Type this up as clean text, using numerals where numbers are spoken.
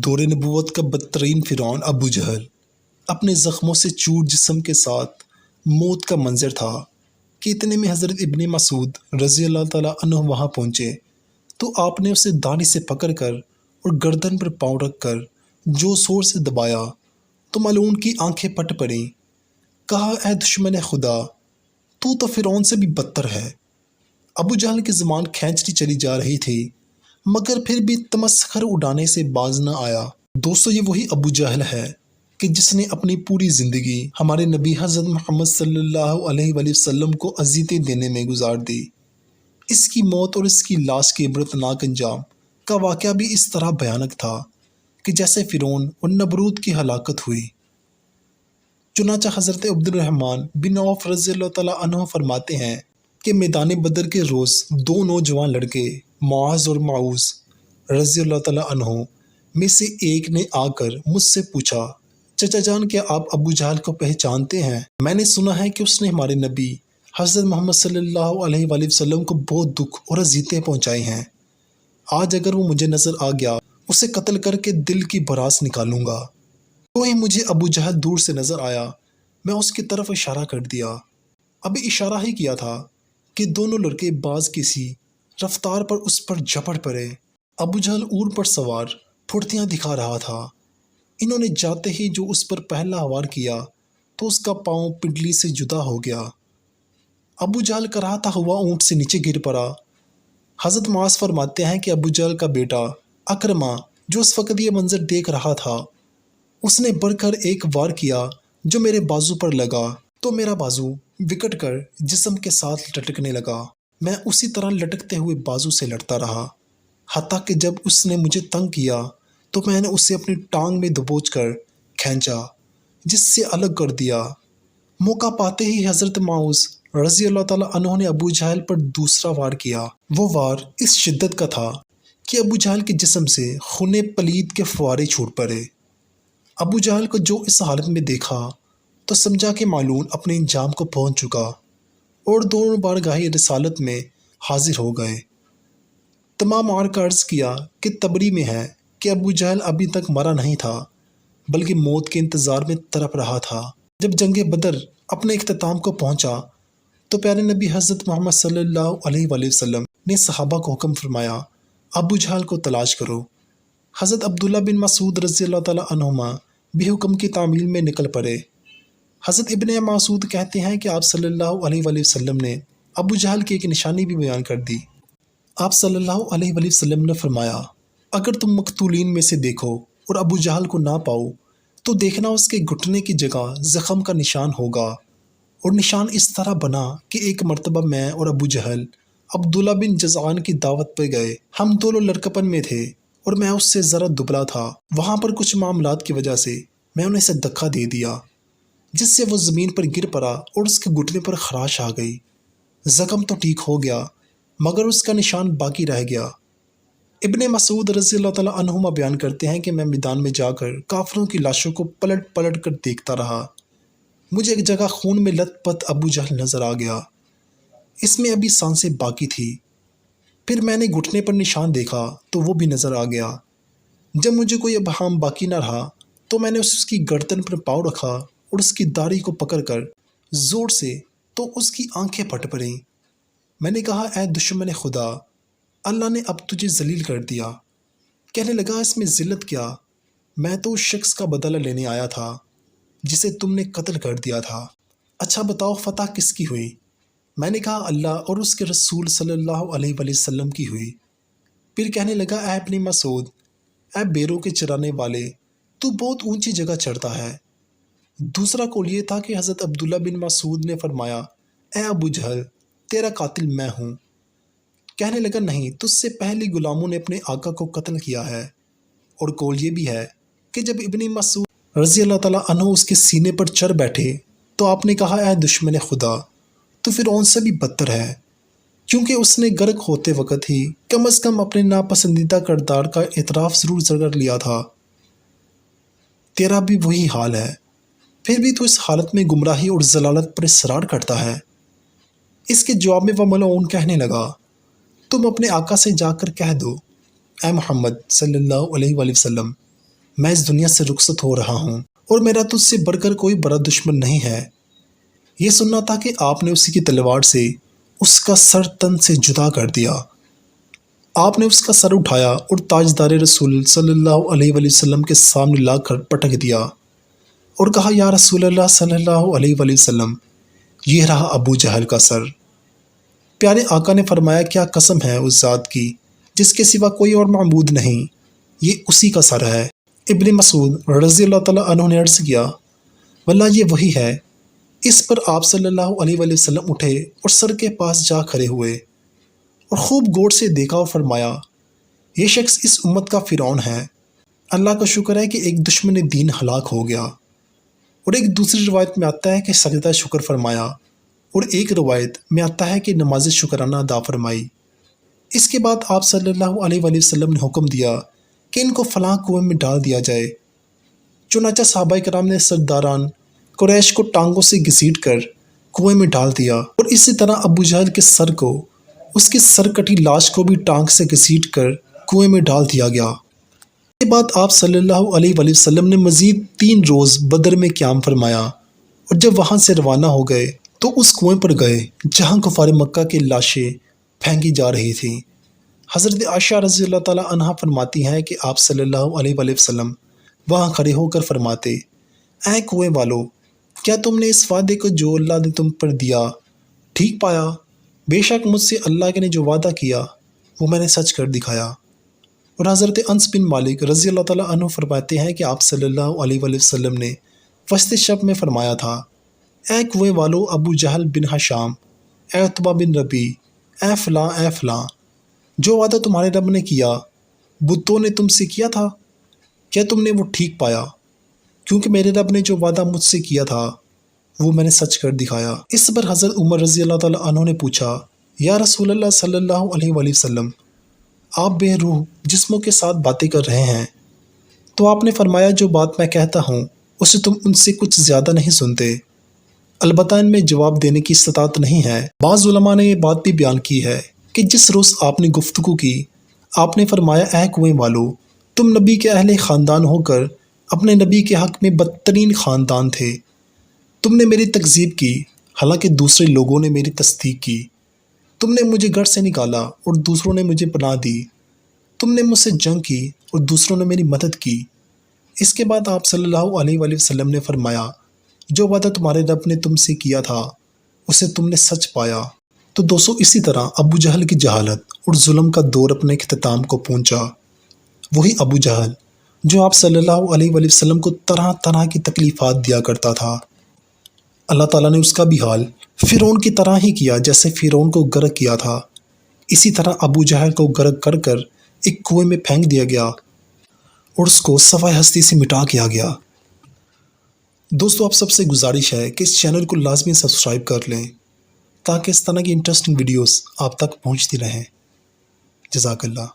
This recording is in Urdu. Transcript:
دور نبوت کا بدترین فرعون ابو جہل اپنے زخموں سے چور جسم کے ساتھ موت کا منظر تھا کہ اتنے میں حضرت ابن مسعود رضی اللہ تعالیٰ عنہ وہاں پہنچے تو آپ نے اسے داڑھی سے پکڑ کر اور گردن پر پاؤں رکھ کر جو زور سے دبایا تو ملعون کی آنکھیں پٹ پڑیں۔ کہا، اے دشمن خدا، تو فرعون سے بھی بدتر ہے۔ ابو جہل کی زبان کھینچتی چلی جا رہی تھی مگر پھر بھی تمسخر اڑانے سے باز نہ آیا۔ دوستو، یہ وہی ابو جہل ہے کہ جس نے اپنی پوری زندگی ہمارے نبی حضرت محمد صلی اللہ علیہ وآلہ وسلم کو اذیتیں دینے میں گزار دی۔ اس کی موت اور اس کی لاش کے عبرتناک انجام کا واقعہ بھی اس طرح بھیانک تھا کہ جیسے فرعون اور نمرود کی ہلاکت ہوئی۔ چنانچہ حضرت عبد الرحمن بن عوف رضی اللہ تعالیٰ عنہ فرماتے ہیں کہ میدان بدر کے روز دو نوجوان لڑکے معاذ اور معوذ رضی اللہ تعالیٰ عنہ میں سے ایک نے آ کر مجھ سے پوچھا، چچا جان، کیا آپ ابو جہل کو پہچانتے ہیں؟ میں نے سنا ہے کہ اس نے ہمارے نبی حضرت محمد صلی اللہ علیہ وآلہ وسلم کو بہت دکھ اور اذیتیں پہنچائی ہیں۔ آج اگر وہ مجھے نظر آ گیا اسے قتل کر کے دل کی بھڑاس نکالوں گا۔ تو ہی مجھے ابو جہل دور سے نظر آیا، میں اس کی طرف اشارہ کر دیا۔ ابھی اشارہ ہی کیا تھا کہ دونوں لڑکے باز کسی رفتار پر اس پر جھپٹ پڑے۔ ابو جہل اونٹ پر سوار پھرتیاں دکھا رہا تھا۔ انہوں نے جاتے ہی جو اس پر پہلا وار کیا تو اس کا پاؤں پنڈلی سے جدا ہو گیا۔ ابو جہل کراہتا ہوا اونٹ سے نیچے گر پڑا۔ حضرت معاذ فرماتے ہیں کہ ابو جہل کا بیٹا اکرمہ جو اس وقت یہ منظر دیکھ رہا تھا، اس نے بڑھ کر ایک وار کیا جو میرے بازو پر لگا تو میرا بازو وکٹ کر جسم کے ساتھ لٹکنے لگا۔ میں اسی طرح لٹکتے ہوئے بازو سے لڑتا رہا، حتیٰ کہ جب اس نے مجھے تنگ کیا تو میں نے اسے اپنی ٹانگ میں دبوچ کر کھینچا، جس سے الگ کر دیا۔ موقع پاتے ہی حضرت معوذ رضی اللہ تعالیٰ عنہ نے ابو جہل پر دوسرا وار کیا۔ وہ وار اس شدت کا تھا کہ ابو جہل کے جسم سے خون پلید کے فوارے چھوٹ پڑے۔ ابو جہل کو جو اس حالت میں دیکھا تو سمجھا کہ ملعون اپنے انجام کو پہنچ چکا اور دونوں بارگاہ رسالت میں حاضر ہو گئے۔ تمام عار کا عرض کیا کہ تبری میں ہے کہ ابو جہل ابھی تک مرا نہیں تھا بلکہ موت کے انتظار میں تڑپ رہا تھا۔ جب جنگ بدر اپنے اختتام کو پہنچا تو پیارے نبی حضرت محمد صلی اللہ علیہ وآلہ وسلم نے صحابہ کو حکم فرمایا، ابو جہل کو تلاش کرو۔ حضرت عبداللہ بن مسعود رضی اللہ تعالیٰ عنہما بھی حکم کی تعمیل میں نکل پڑے۔ حضرت ابن مسعود کہتے ہیں کہ آپ صلی اللہ علیہ وآلہ وسلم نے ابو جہل کی ایک نشانی بھی بیان کر دی۔ آپ صلی اللہ علیہ وآلہ وسلم نے فرمایا، اگر تم مقتولین میں سے دیکھو اور ابو جہل کو نہ پاؤ تو دیکھنا اس کے گھٹنے کی جگہ زخم کا نشان ہوگا، اور نشان اس طرح بنا کہ ایک مرتبہ میں اور ابو جہل عبداللہ بن جذعان کی دعوت پہ گئے۔ ہم دونوں لڑکپن میں تھے اور میں اس سے ذرا دبلا تھا۔ وہاں پر کچھ معاملات کی وجہ سے میں انہیں سے دھکا دے دیا جس سے وہ زمین پر گر پڑا اور اس کے گھٹنے پر خراش آ گئی۔ زخم تو ٹھیک ہو گیا مگر اس کا نشان باقی رہ گیا۔ ابن مسعود رضی اللہ تعالیٰ عنہما بیان کرتے ہیں کہ میں میدان میں جا کر کافروں کی لاشوں کو پلٹ پلٹ کر دیکھتا رہا۔ مجھے ایک جگہ خون میں لت پت ابو جہل نظر آ گیا، اس میں ابھی سانسیں باقی تھی۔ پھر میں نے گھٹنے پر نشان دیکھا تو وہ بھی نظر آ گیا۔ جب مجھے کوئی ابہام باقی نہ رہا تو میں نے اس کی گردن پر پاؤں رکھا اور اس کی داڑھی کو پکڑ کر زور سے تو اس کی آنکھیں پھٹ پڑیں۔ میں نے کہا، اے دشمن خدا، اللہ نے اب تجھے ذلیل کر دیا۔ کہنے لگا، اس میں ذلت کیا، میں تو اس شخص کا بدلہ لینے آیا تھا جسے تم نے قتل کر دیا تھا۔ اچھا بتاؤ، فتح کس کی ہوئی؟ میں نے کہا، اللہ اور اس کے رسول صلی اللہ علیہ وآلہ وسلم کی ہوئی۔ پھر کہنے لگا، اے ابن مسعود، اے بیروں کے چرانے والے، تو بہت اونچی جگہ چڑھتا ہے۔ دوسرا قول یہ تھا کہ حضرت عبداللہ بن مسعود نے فرمایا، اے ابو جہل، تیرا قاتل میں ہوں۔ کہنے لگا، نہیں، تجھ سے پہلی غلاموں نے اپنے آقا کو قتل کیا ہے۔ اور قول یہ بھی ہے کہ جب ابن مسعود رضی اللہ تعالیٰ عنہ اس کے سینے پر چڑھ بیٹھے تو آپ نے کہا، اے دشمن خدا، تو فرعون سے بھی بدتر ہے، کیونکہ اس نے غرق ہوتے وقت ہی کم از کم اپنے ناپسندیدہ کردار کا اعتراف ضرور کر لیا تھا۔ تیرا بھی وہی حال ہے، پھر بھی تو اس حالت میں گمراہی اور ضلالت پر اصرار کرتا ہے۔ اس کے جواب میں وہ ملعون کہنے لگا، تم اپنے آقا سے جا کر کہہ دو، اے محمد صلی اللہ علیہ وآلہ وسلم، میں اس دنیا سے رخصت ہو رہا ہوں اور میرا تجھ سے بڑھ کر کوئی بڑا دشمن نہیں ہے۔ یہ سننا تھا کہ آپ نے اسی کی تلوار سے اس کا سر تن سے جدا کر دیا۔ آپ نے اس کا سر اٹھایا اور تاجدار رسول صلی اللہ علیہ وآلہ وسلم کے سامنے لا کر پٹک دیا اور کہا، یا رسول اللہ صلی اللہ علیہ وآلہ وسلم، یہ رہا ابو جہل کا سر۔ پیارے آقا نے فرمایا، کیا قسم ہے اس ذات کی جس کے سوا کوئی اور معبود نہیں، یہ اسی کا سر ہے۔ ابن مسعود رضی اللہ تعالیٰ عنہ نے عرض کیا، واللہ یہ وہی ہے۔ اس پر آپ صلی اللہ علیہ وآلہ وسلم اٹھے اور سر کے پاس جا کھڑے ہوئے اور خوب غور سے دیکھا اور فرمایا، یہ شخص اس امت کا فرعون ہے۔ اللہ کا شکر ہے کہ ایک دشمن دین ہلاک ہو گیا۔ اور ایک دوسری روایت میں آتا ہے کہ سجدہ شکر فرمایا، اور ایک روایت میں آتا ہے کہ نماز شکرانہ ادا فرمائی۔ اس کے بعد آپ صلی اللہ علیہ وآلہ وسلم نے حکم دیا کہ ان کو فلاں کنویں میں ڈال دیا جائے۔ چنانچہ صحابہ کرام نے سرداران قریش کو ٹانگوں سے گھسیٹ کر کنویں میں ڈال دیا، اور اسی طرح ابو جہل کے سر کو، اس کی سر کٹی لاش کو بھی ٹانگ سے گھسیٹ کر کنویں میں ڈال دیا گیا۔ اس کے بعد آپ صلی اللہ علیہ وآلہ وسلم نے مزید 3 روز بدر میں قیام فرمایا، اور جب وہاں سے روانہ ہو گئے تو اس کنویں پر گئے جہاں کفار مکہ کی لاشیں پھینکی جا رہی تھیں۔ حضرت عائشہ رضی اللہ تعالیٰ عنہا فرماتی ہیں کہ آپ صلی اللہ علیہ وآلہ وسلم وہاں کھڑے ہو کر فرماتے، اے کنویں والو، کیا تم نے اس وعدے کو جو اللہ نے تم پر دیا ٹھیک پایا؟ بے شک مجھ سے اللہ نے جو وعدہ کیا وہ میں نے سچ کر دکھایا۔ اور حضرت انس بن مالک رضی اللہ تعالیٰ عنہ فرماتے ہیں کہ آپ صلی اللہ علیہ وآلہ وسلم نے وسط شب میں فرمایا تھا، اے کنویں والو، ابو جہل بن ہشام، اے عتبہ بن ربی، اے فلاں اے فلاں، جو وعدہ تمہارے رب نے کیا بتوں نے تم سے کیا تھا، کیا تم نے وہ ٹھیک پایا؟ کیونکہ میرے رب نے جو وعدہ مجھ سے کیا تھا وہ میں نے سچ کر دکھایا۔ اس پر حضرت عمر رضی اللہ تعالیٰ عنہ نے پوچھا، یا رسول اللہ صلی اللہ علیہ وآلہ وسلم، آپ بے روح جسموں کے ساتھ باتیں کر رہے ہیں؟ تو آپ نے فرمایا، جو بات میں کہتا ہوں اسے تم ان سے کچھ زیادہ نہیں سنتے، البتہ ان میں جواب دینے کی استطاعت نہیں ہے۔ بعض علماء نے یہ بات بھی بیان کی ہے کہ جس روز آپ نے گفتگو کی، آپ نے فرمایا، اے کنویں والو، تم نبی کے اہل خاندان ہو کر اپنے نبی کے حق میں بدترین خاندان تھے۔ تم نے میری تکذیب کی حالانکہ دوسرے لوگوں نے میری تصدیق کی۔ تم نے مجھے گھر سے نکالا اور دوسروں نے مجھے پناہ دی۔ تم نے مجھ سے جنگ کی اور دوسروں نے میری مدد کی۔ اس کے بعد آپ صلی اللہ علیہ وآلہ وسلم نے فرمایا، جو وعدہ تمہارے رب نے تم سے کیا تھا اسے تم نے سچ پایا۔ تو دوستو، اسی طرح ابو جہل کی جہالت اور ظلم کا دور اپنے اختتام کو پہنچا۔ وہی ابو جہل جو آپ صلی اللہ علیہ وآلہ وسلم کو طرح طرح کی تکلیفات دیا کرتا تھا، اللہ تعالیٰ نے اس کا بھی حال فرعون کی طرح ہی کیا جیسے فرعون کو غرق کیا تھا۔ اسی طرح ابو جہل کو غرق کر کر ایک کنویں میں پھینک دیا گیا اور اس کو صفحہ ہستی سے مٹا دیا گیا۔ دوستو، آپ سب سے گزارش ہے کہ اس چینل کو لازمی سبسکرائب کر لیں تاکہ اس طرح کی انٹرسٹنگ ویڈیوز آپ تک پہنچتی رہیں۔ جزاک اللہ۔